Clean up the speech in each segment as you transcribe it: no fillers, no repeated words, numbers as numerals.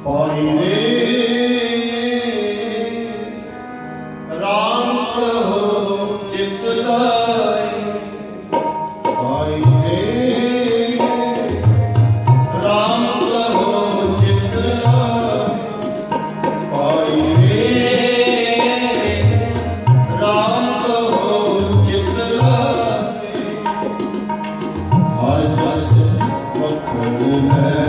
पाई रे राम कहो चित लाई, पाई रे राम कहो चित लाई, पाई रे राम कहो चित लाई। हर जस पकड़ है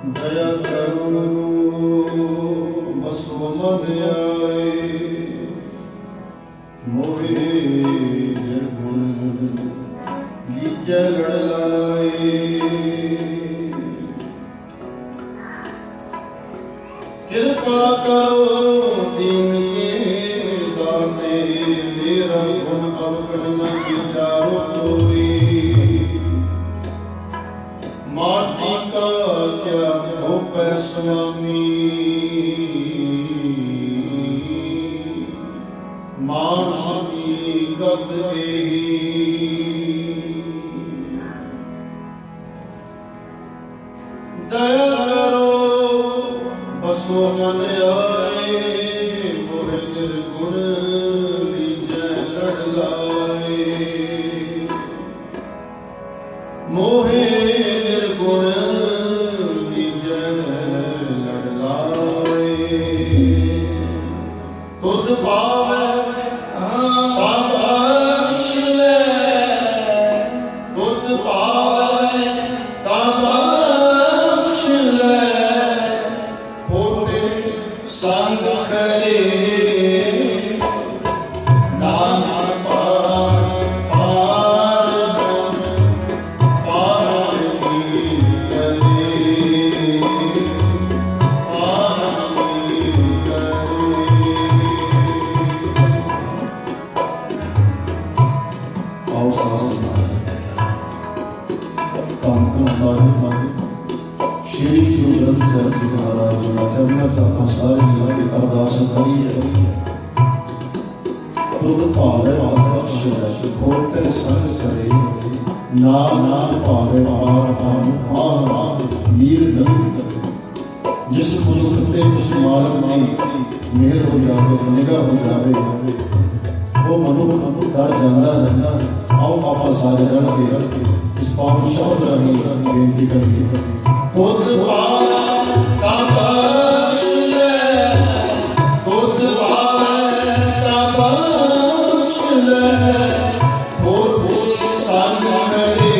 दया करो बसो मन आए, मोहे निर्गुण लीजै लड़ लाए। कृपा करो दीन के दाते, मेरा गुण अवगुण न विचारो कोई। माटी का क्या होपै स्वामी, मानस की गत एही। दया करो बसो मन आए, मोहे निर्गुण लीजै लड़ लाए। मोहे निर्गुण लीजै लड़ लाए। तुध पावै तब बख्श लै, तुध पावै तब बख्श लै। खोटे संग करे नानक पार पार पार की करे, पार की करे। आओ साथ धन सारे श्री गुरु ग्रंथ साहिब जी महाराज जी का चरणों से अपना सारे जीवन की अरदास करिए। तुध भावे बख्श लै, खोटे संग करे नाम भावे पार वीर दम। जिस पुरुष ते उस मालक की मेहर हो जावे, निगाह हो जावे, वो मनुख डर जाता है। आओ आप सारे रल के इस पावन शब्द राही बेनती करिए। तुध पावै तब बख्श लै, तुध पावै तब बख्श लै। खोटे संग करे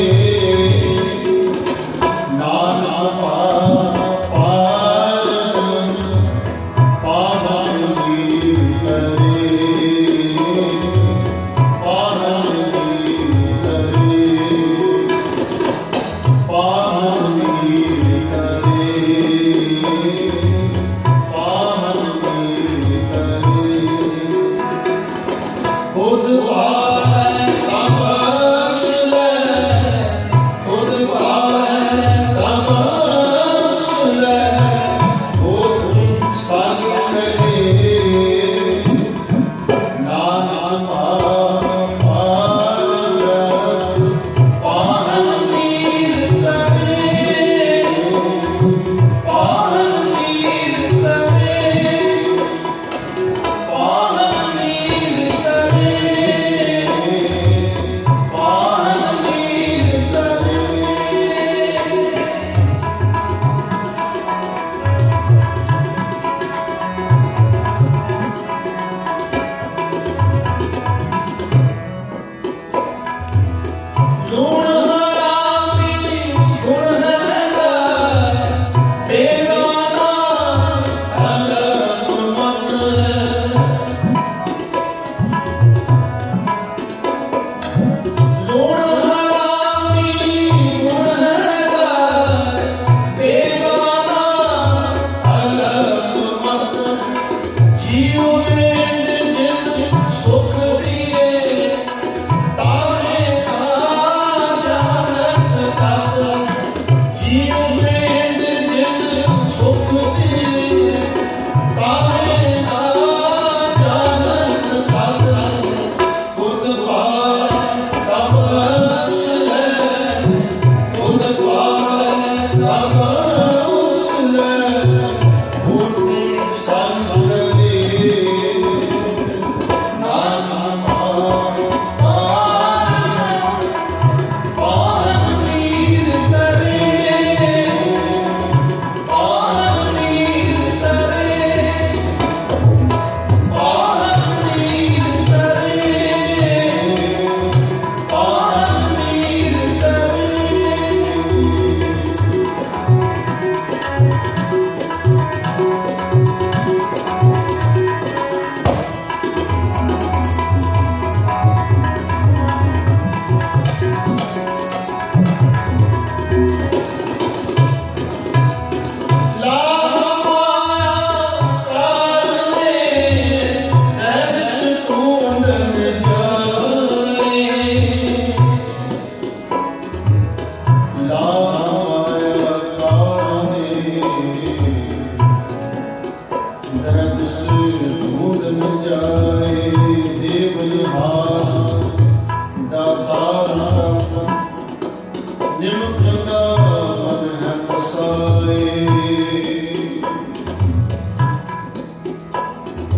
नानक पार पार की करे, पार की करे, पार की करे।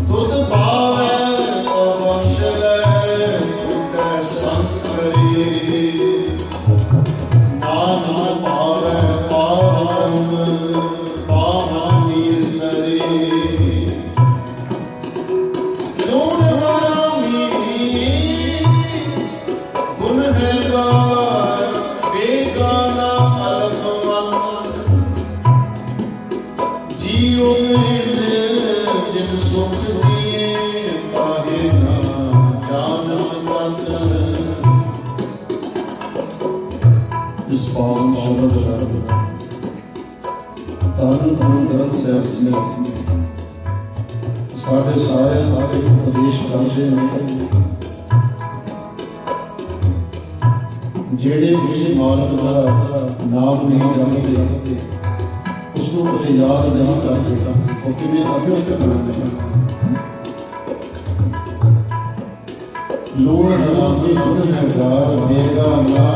तुद पावै तो बख्श लै छूटै संस्करी नानक पावै पारम पावन नीरतरी लूण हरामी गुनहगार बेगाना अलमवंत जियो जिन सुख दिए ताहे ना जानत इस पावन शब्द धन धन ग्रंथ साहब जी साढ़े सारे उपदेश करते हैं जेड़े किसी मालक का नाम नहीं जानते उसको कुछ याद नहीं करते वो किन्हें अव्यक्त बनाते हैं लूण हरामी गुनहगार बेगाना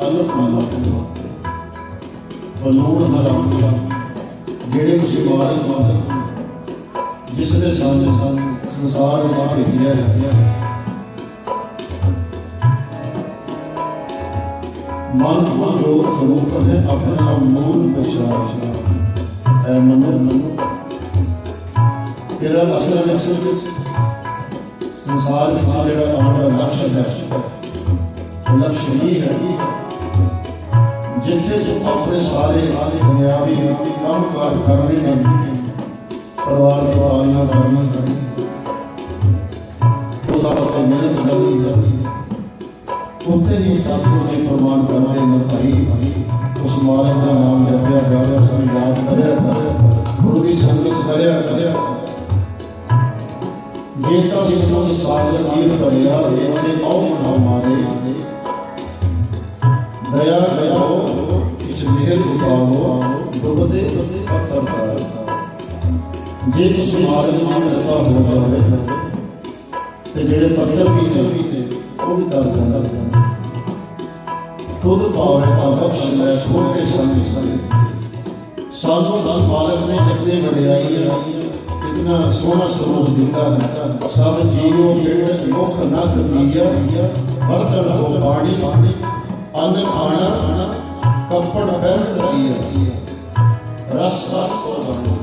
अलमवंत और लूण हरामी जेड़े किसी मालक जिसने संसार में भेजा मन जो स्वरूप है अपना मूल विश्वास है मनु तेरा असल संसार का आने लक्ष्य है वो लक्ष्य ही है जिथे जो अपने सारे दुनियावी काम काज करने परिवार की पालना करनी उस वास्ते मेहनत करनी उत्ते ही सतगुरु जी फरमान करते हैं भाई उस मालक का नाम जपया जावे उसको याद करया गुरु की संगत करया जे तो सुन सागर कीर भरिया इतने औ हमारे दया दया हो किस मेहर उतारो डुबदे पत्थर पार जे उस मालक की कृपा हो जावे ते जेड़े पत्थर भी ने वो भी तर जाता खुद पावे का बख्श लै छोटे संग साधु उस मालक ने इतनी बढ़ियाई इतना सोना स्वरूप दिता है सब जीवो पेट मुख नख दिया बर्तन को पानी अन्न खाना कपड़ पहन दिया रस रस को बना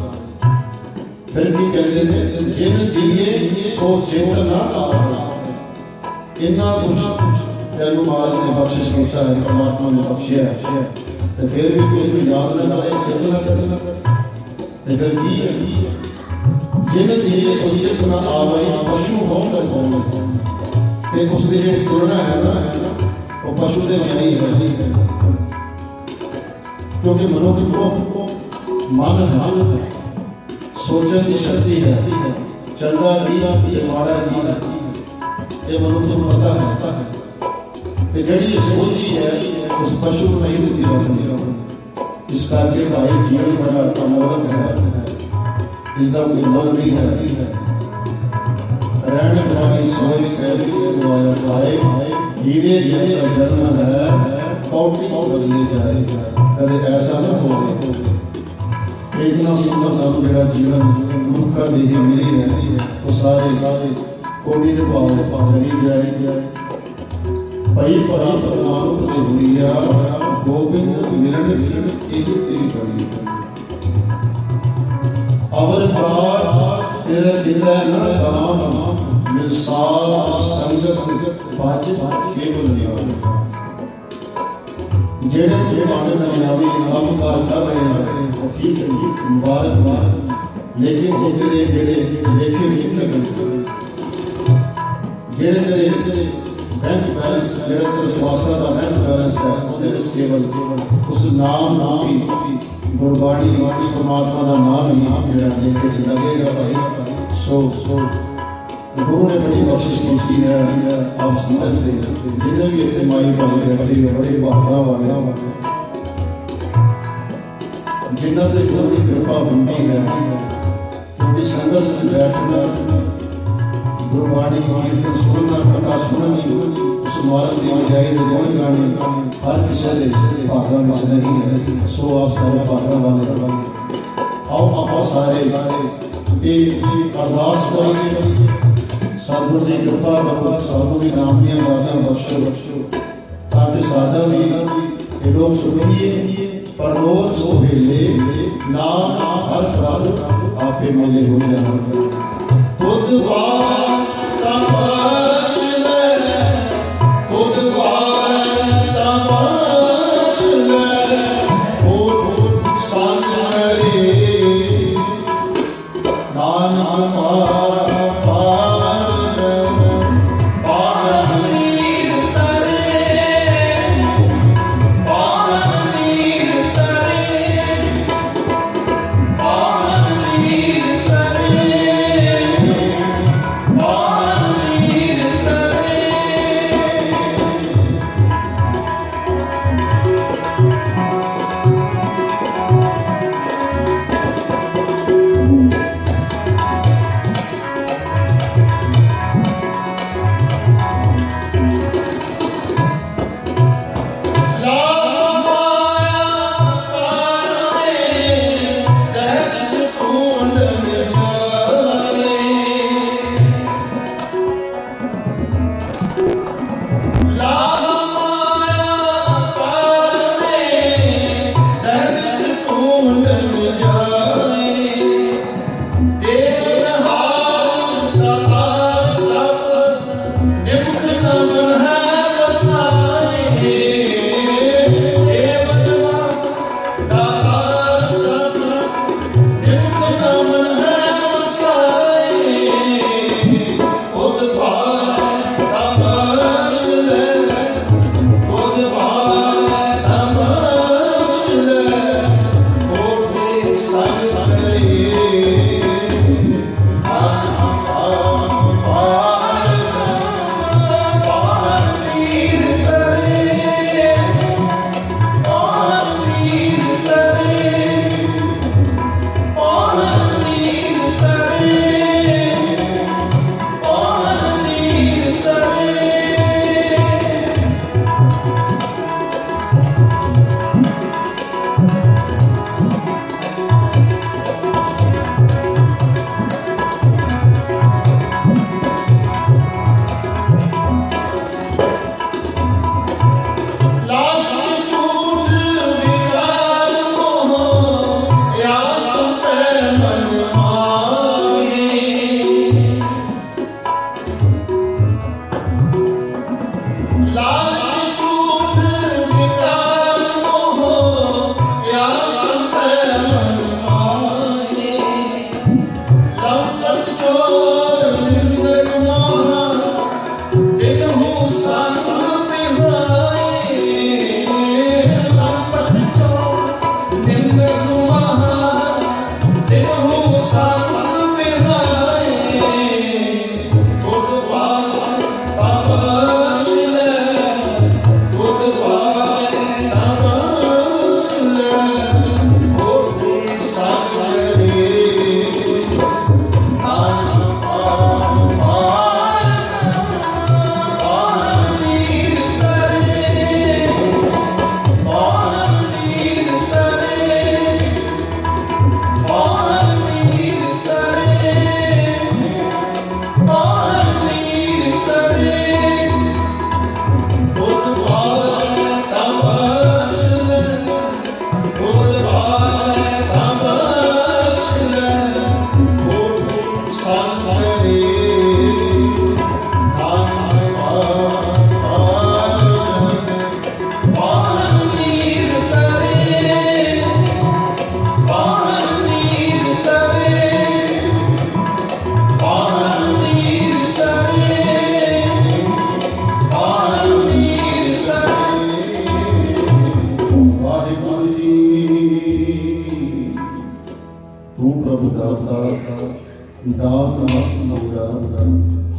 फिर भी कहते हैं जिन दिए सो चेतना इन्ना कुछ तेनू मालिक ने बख्शिश किया है परमात्मा ने बख्शिया है तो फिर भी कोई याद न करे चेतना करना तो फिर भी जिन दिए सो चेतना आवे पशु होकर बोलना ते उस दी जेड़ी तुलना है ना वो पशु दे नहीं है क्योंकि मनुष्य को मन है सोचने की शक्ति है चंगा दिया ये माड़ा दिया ये मनुष्य को पता है कि जड़ी सोच है उस पशु को नहीं होती इस करके भाई जीवन बड़ा अमोलक है इसका कोई मोल भी है रहने वाली सोच पहले से दुआया पाए हीरे जैसा जन्म है कौटी बदले जाए कदे ऐसा न हो इतना सुंदर सानू मेरा जीवन मनुखा देही मिली है वो सारे कोड़ी के भाव चली जाए भाई परा मानुख दे हुईया गोबिंद मिलन एक तेरी बड़ी अवर पार तेरे दिल न काम मिल साथ संगत बाज केवल नियाल जेड़े जेड़े दुनियावी काम कार कर रहे हैं वो ठीक है मुबारक लेकिन वो तेरे जेड़े देखे कितने जेड़े तेरे बैंक बैलेंस जेड़ा तेरे स्वास्थ्य का बैंक बैलेंस है उसके केवल उस नाम की गुरबाणी उस परमात्मा का नाम ही जेड़ा लेके लगेगा भाई सो गुरु ने बड़ी बख्शिश की है आप समझ से जिन्हें भी इतने माई भाई बैठे बड़े भागा वाले जिन्हों के गुरु की कृपा बनती है क्योंकि संगत में बैठना गुरबाणी कीर्तन सुनना कथा सुननी उस मार्ग की बजाय गुण गाने हर किसी के भागों में नहीं है। सो आप सारे भागों वाले आओ आप सारे ये अरदास करेंगे सतगुरु जी कृपा करो साधु भी नाम दिया बातें बख्शो ताकि साधा भी ये लोग सुनिए पर रोज सुहेले नाम हर प्राण आपे मिले हो जाए। खुद बात बख्श ले खुद बात बख्श ले खुद सांस करे नानक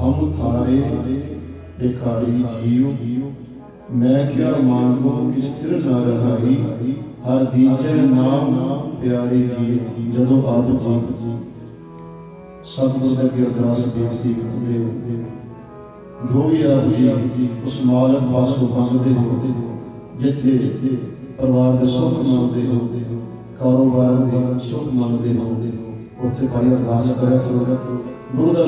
हम थारे भिखारी जीव मैं क्या मांगो कि स्थिर न रहाई हर दीजे नाम प्यारी जी जदों आप जी सतगुर के अगे अरदास बेनती करते हो, जो भी आप जी उस मालक पासों मंगते हो, जिथे परिवार के सुख मंगते हो, कारोबार के सुख मंगते हो, उत्थे भाई अरदास करा करो, गुरु का